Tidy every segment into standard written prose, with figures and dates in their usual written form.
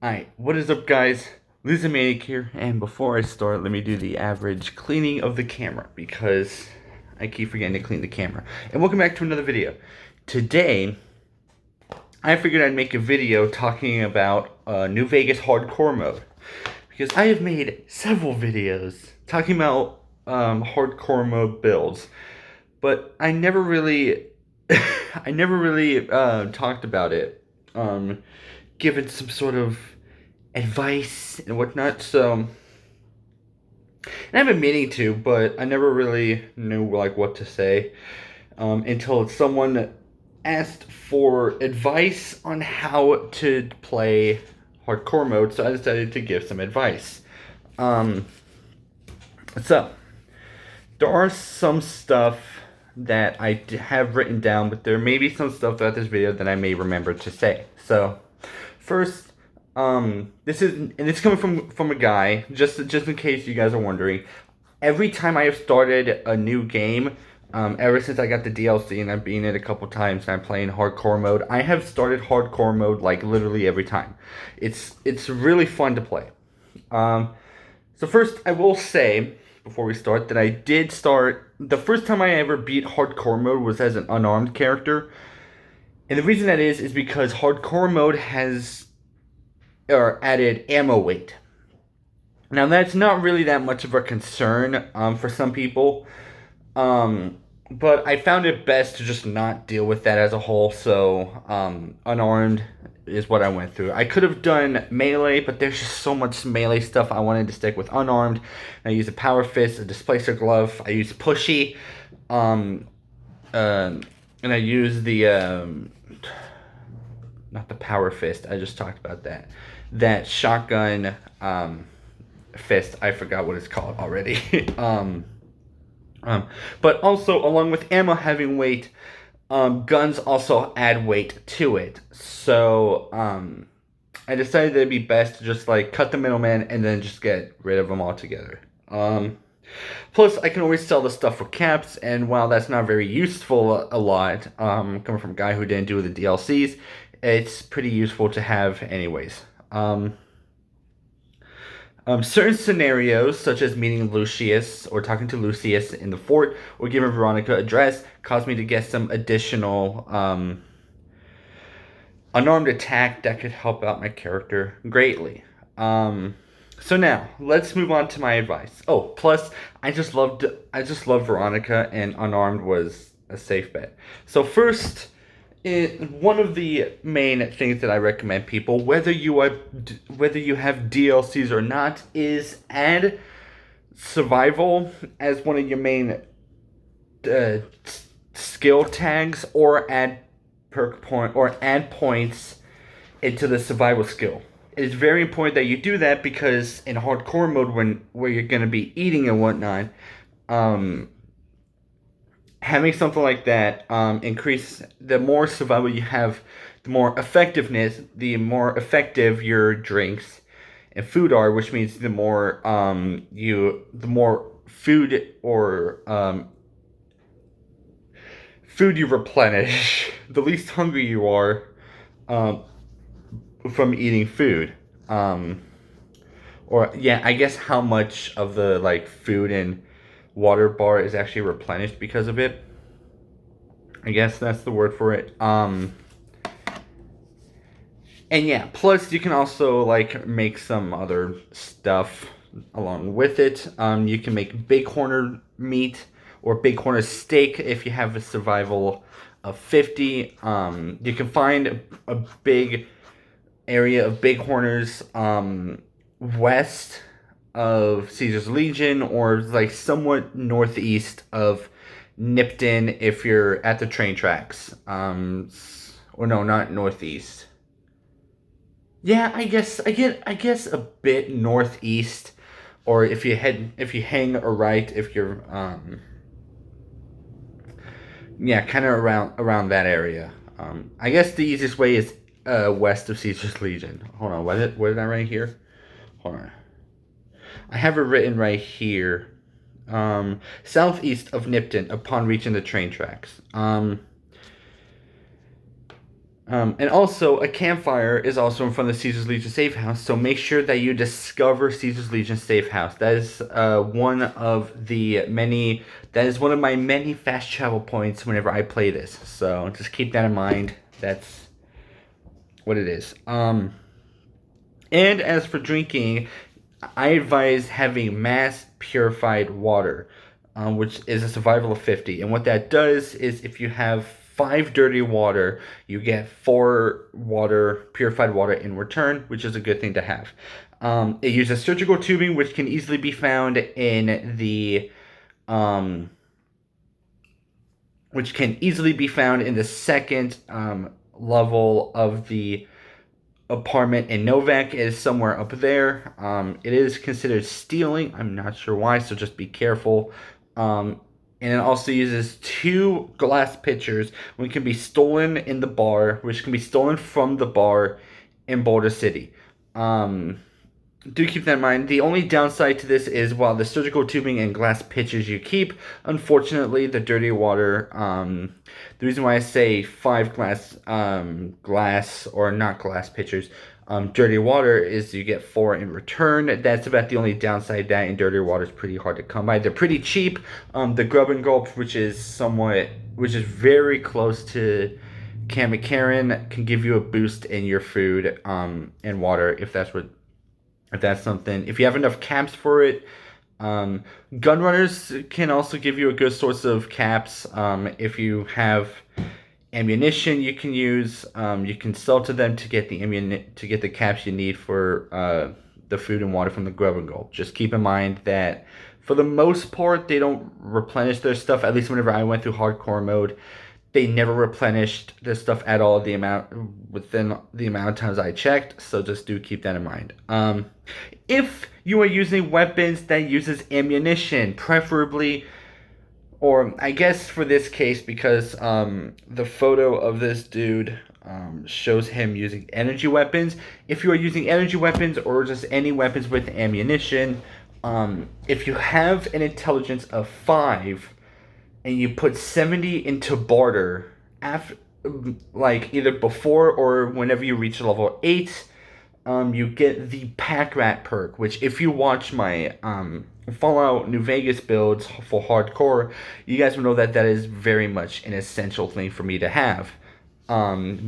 Alright, what is up guys? Lizamaniac here, and before I start, let me do the average cleaning of the camera, because I keep forgetting to clean the camera. And welcome back to another video. Today, I figured I'd make a video talking about New Vegas hardcore mode. Because I have made several videos talking about hardcore mode builds, but I never really, talked about it, given some sort of advice and whatnot. So, and I've been meaning to, but I never really knew like what to say until someone asked for advice on how to play hardcore mode. So I decided to give some advice. Um, so there are some stuff that I have written down, but there may be some stuff throughout this video that I may remember to say. So first, this is, and it's coming from a guy, just in case you guys are wondering. Every time I have started a new game, ever since I got the DLC and I've been it a couple times and I'm playing hardcore mode, I have started hardcore mode like literally every time. It's really fun to play. So first I will say, before we start, that I did start, the first time I ever beat hardcore mode was as an unarmed character. And the reason that is because hardcore mode has added ammo weight. Now that's not really that much of a concern for some people, but I found it best to just not deal with that as a whole. So unarmed is what I went through. I could have done melee, but there's just so much melee stuff. I wanted to stick with unarmed. I used a power fist, a displacer glove. I used pushy, and I used the not the power fist. I just talked about that. That shotgun fist. I forgot what it's called already. But also, along with ammo having weight, guns also add weight to it. So I decided that it'd be best to just like cut the middleman and then just get rid of them altogether. Plus, I can always sell the stuff for caps, and while that's not very useful a lot, coming from a guy who didn't do the DLCs, it's pretty useful to have anyways. Certain scenarios, such as meeting Lucius or talking to Lucius in the fort or giving Veronica a dress, caused me to get some additional unarmed attack that could help out my character greatly. So now let's move on to my advice. Oh, plus I just love Veronica, and unarmed was a safe bet. So first, one of the main things that I recommend people, whether you have DLCs or not, is add survival as one of your main skill tags, or add points into the survival skill. It is very important that you do that, because in hardcore mode, where you're going to be eating and whatnot, having something like that increase, the more survival you have, the more effectiveness, the more effective your drinks and food are, which means the more food or food you replenish, the least hungry you are from eating food. Or yeah, I guess how much of the like food and water bar is actually replenished because of it. I guess that's the word for it. And yeah, plus you can also like make some other stuff along with it. You can make bighorn meat or bighorn steak if you have a survival of 50. You can find a big area of bighorners west of Caesar's Legion, or like somewhat northeast of Nipton if you're at the train tracks. Or no, not northeast. Yeah, I guess a bit northeast, or if you hang a right, if you're yeah, kind of around that area. I guess the easiest way is west of Caesar's Legion. Hold on, what did I write here? Hold on. I have it written right here. Southeast of Nipton upon reaching the train tracks. And also, a campfire is also in front of the Caesar's Legion Safe House, so make sure that you discover Caesar's Legion Safe House. That is that is one of my many fast travel points whenever I play this. So just keep that in mind. That's what it is. And as for drinking, I advise having mass purified water, which is a survival of 50. And what that does is if you have 5 dirty water, you get 4 purified water in return, which is a good thing to have. It uses surgical tubing, which can easily be found in the um, second level of the apartment, and Novak is somewhere up there. It is considered stealing. I'm not sure why, so just be careful. And it also uses 2 glass pitchers, which can be stolen in the bar, which can be stolen from the bar in Boulder City. Do keep that in mind. The only downside to this is while the surgical tubing and glass pitchers you keep, unfortunately, the dirty water. The reason why I say 5 glass or not glass pitchers, dirty water is you get 4 in return. That's about the only downside. That and dirty water is pretty hard to come by. They're pretty cheap. The Grub and Gulp, which is very close to Karen, can give you a boost in your food and water if that's something. If you have enough caps for it, gun runners can also give you a good source of caps. If you have ammunition, you can use. You can sell to them to get the caps you need for the food and water from the Grub and Gulp. Just keep in mind that for the most part, they don't replenish their stuff. At least whenever I went through hardcore mode, they never replenished their stuff at all within the amount of times I checked, so just do keep that in mind. If you are using weapons that uses ammunition, preferably, or I guess for this case, because the photo of this dude shows him using energy weapons. If you are using energy weapons or just any weapons with ammunition, if you have an intelligence of 5, and you put 70 into barter after, like either before or whenever you reach level 8, you get the Pack Rat perk, which if you watch my Fallout New Vegas builds for hardcore, you guys will know that is very much an essential thing for me to have.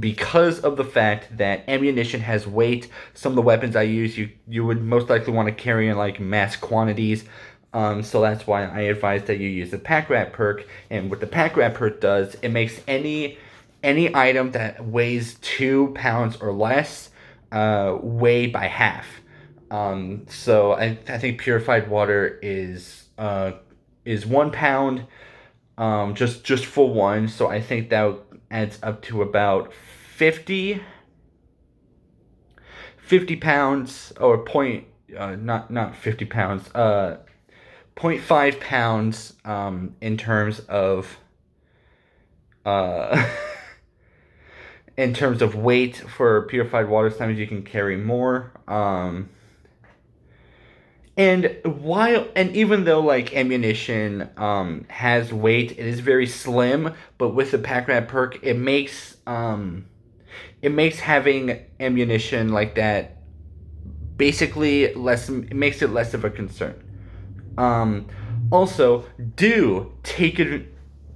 Because of the fact that ammunition has weight, some of the weapons I use, you would most likely want to carry in like mass quantities. So that's why I advise that you use the Pack Rat perk. And what the Pack Rat perk does, it makes any item that weighs 2 pounds or less weigh by half. So I think purified water is 1 pound, just for one. So I think that adds up to about 50 pounds or not 50 pounds. 0.5 pounds in terms of uh, in terms of weight for purified water. Sometimes you can carry more. And even though like ammunition has weight, it is very slim. But with the Pack Rat perk, it makes having ammunition like that basically less. It makes it less of a concern. Also,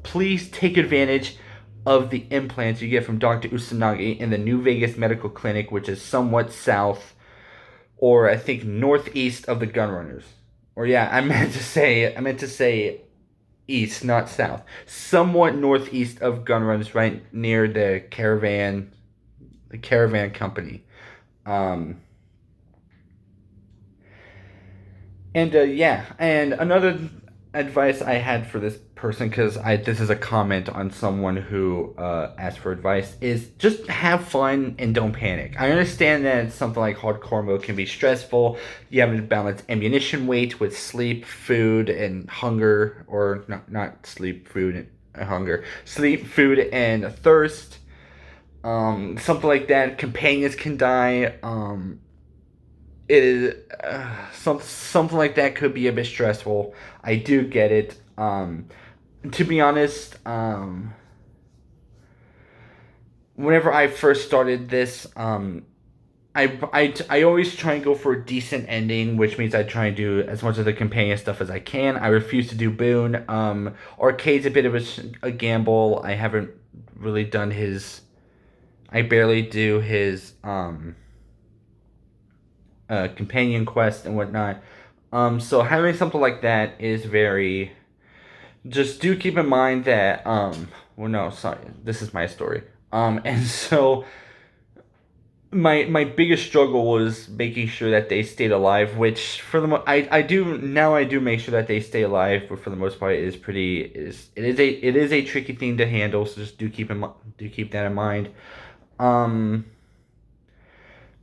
please take advantage of the implants you get from Dr. Usanagi in the New Vegas Medical Clinic, which is somewhat south, or I think northeast of the Gunrunners. Or yeah, I meant to say east, not south. Somewhat northeast of Gunrunners, right near the Caravan Company. And another advice I had for this person, because this is a comment on someone who asked for advice, is just have fun and don't panic. I understand that something like hardcore mode can be stressful. You have to balance ammunition weight with sleep, food, and hunger, or not sleep, food, and hunger. Sleep, food, and thirst. Something like that. Companions can die. It is something like that could be a bit stressful. I do get it. To be honest, whenever I first started this, I always try and go for a decent ending, which means I try and do as much of the companion stuff as I can. I refuse to do Boone. Arcade's a bit of a gamble. I haven't really done his. I barely do his companion quest and whatnot. So having something like that is very. Just do keep in mind that well, no, sorry, this is my story. And so my biggest struggle was making sure that they stayed alive, which for the I do now, I do make sure that they stay alive, but for the most part it is pretty it is a tricky thing to handle, so just do keep that in mind. um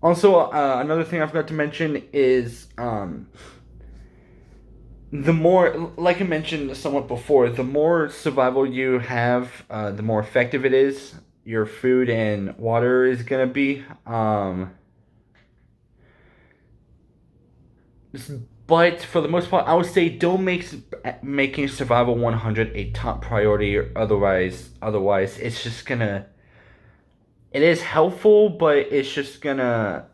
Also, another thing I forgot to mention is the more, like I mentioned somewhat before, the more survival you have, the more effective it is. Your food and water is gonna be. But for the most part, I would say don't make making survival 100 a top priority. Or otherwise, it's just gonna. It is helpful, but it's just gonna.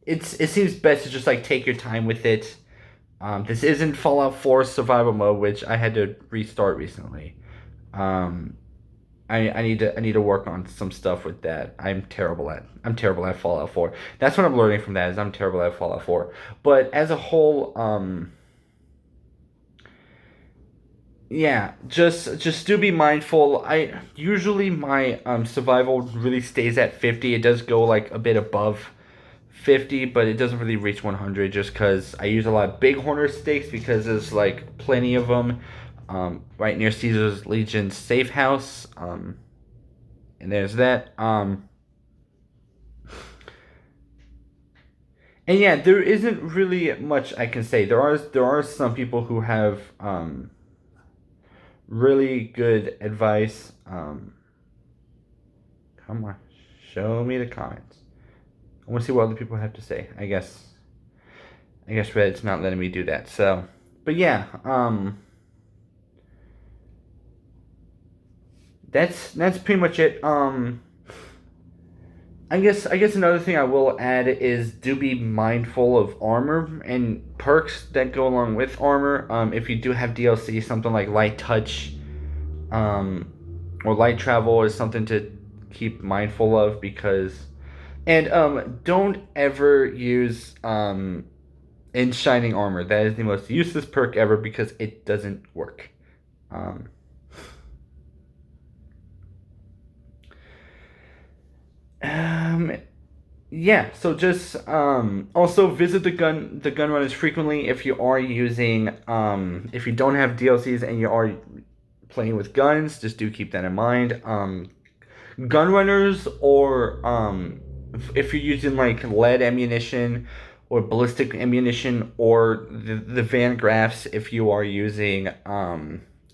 It seems best to just like take your time with it. This isn't Fallout 4 survival mode, which I had to restart recently. Um, I need to work on some stuff with that. I'm terrible at Fallout 4. That's what I'm learning from that, is I'm terrible at Fallout 4. But as a whole, yeah, just do be mindful. I usually my survival really stays at 50. It does go like a bit above 50, but it doesn't really reach 100 just because I use a lot of bighorner steaks because there's like plenty of them right near Caesar's Legion safe house. And there's that. And yeah, there isn't really much I can say. There are some people who have really good advice. Come on, show me the comments. I want to see what other people have to say. I guess Reddit's not letting me do that. So, but yeah, that's pretty much it. I guess another thing I will add is do be mindful of armor and perks that go along with armor. If you do have DLC, something like light touch, um, or light travel is something to keep mindful of because, and don't ever use in shining armor. That is the most useless perk ever because it doesn't work. Um, um, yeah, so just also visit the gun runners frequently if you are using if you don't have DLCs and you are playing with guns, just do keep that in mind. Gun runners, or if you're using like lead ammunition or ballistic ammunition, or the Van Graffs if you are using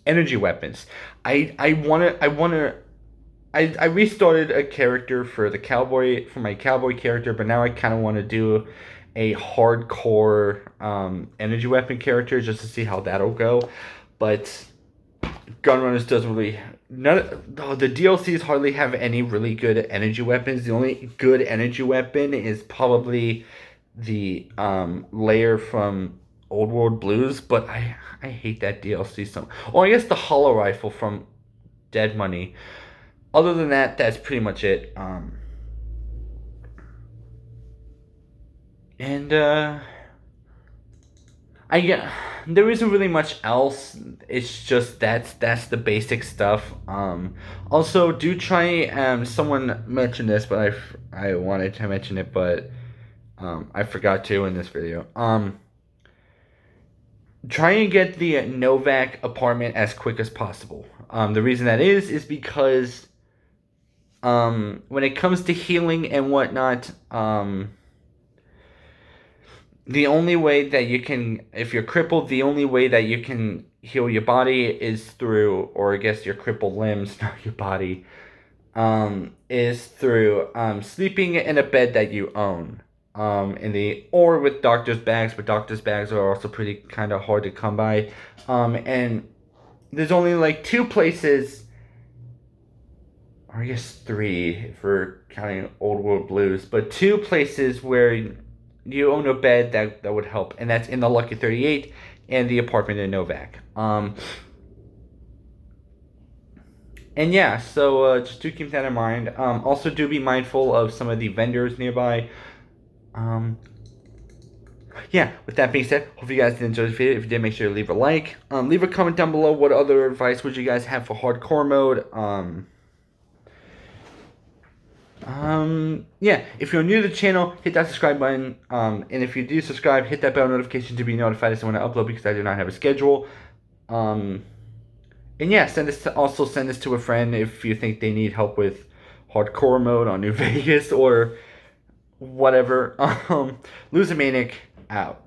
energy weapons. I want to I restarted a character for my cowboy character, but now I kind of want to do a hardcore energy weapon character just to see how that'll go. But Gunrunners doesn't really the DLCs hardly have any really good energy weapons. The only good energy weapon is probably the layer from Old World Blues, but I hate that DLC so. Oh, I guess the hollow rifle from Dead Money. Other than that, that's pretty much it. And I yeah, there isn't really much else. It's just that's the basic stuff. Also, do try. Someone mentioned this, but I wanted to mention it, but I forgot to in this video. Try and get the Novak apartment as quick as possible. The reason that is because when it comes to healing and whatnot, the only way that you can, if you're crippled, the only way that you can heal your body is through, or I guess your crippled limbs, not your body, is through sleeping in a bed that you own. Or with doctor's bags, but doctor's bags are also pretty kind of hard to come by. And there's only like two places or I guess 3 if we're counting Old World Blues, but 2 places where you own a bed that would help, and that's in the Lucky 38 and the apartment in Novak. And yeah, so just do keep that in mind. Also, do be mindful of some of the vendors nearby. Um, yeah, with that being said, hope you guys did enjoy the video. If you did, make sure to leave a like. Leave a comment down below. What other advice would you guys have for hardcore mode? Yeah, if you're new to the channel, hit that subscribe button. And if you do subscribe, hit that bell notification to be notified as when I upload, because I do not have a schedule. And yeah, send this to a friend if you think they need help with hardcore mode on New Vegas or whatever. Loser Manic out.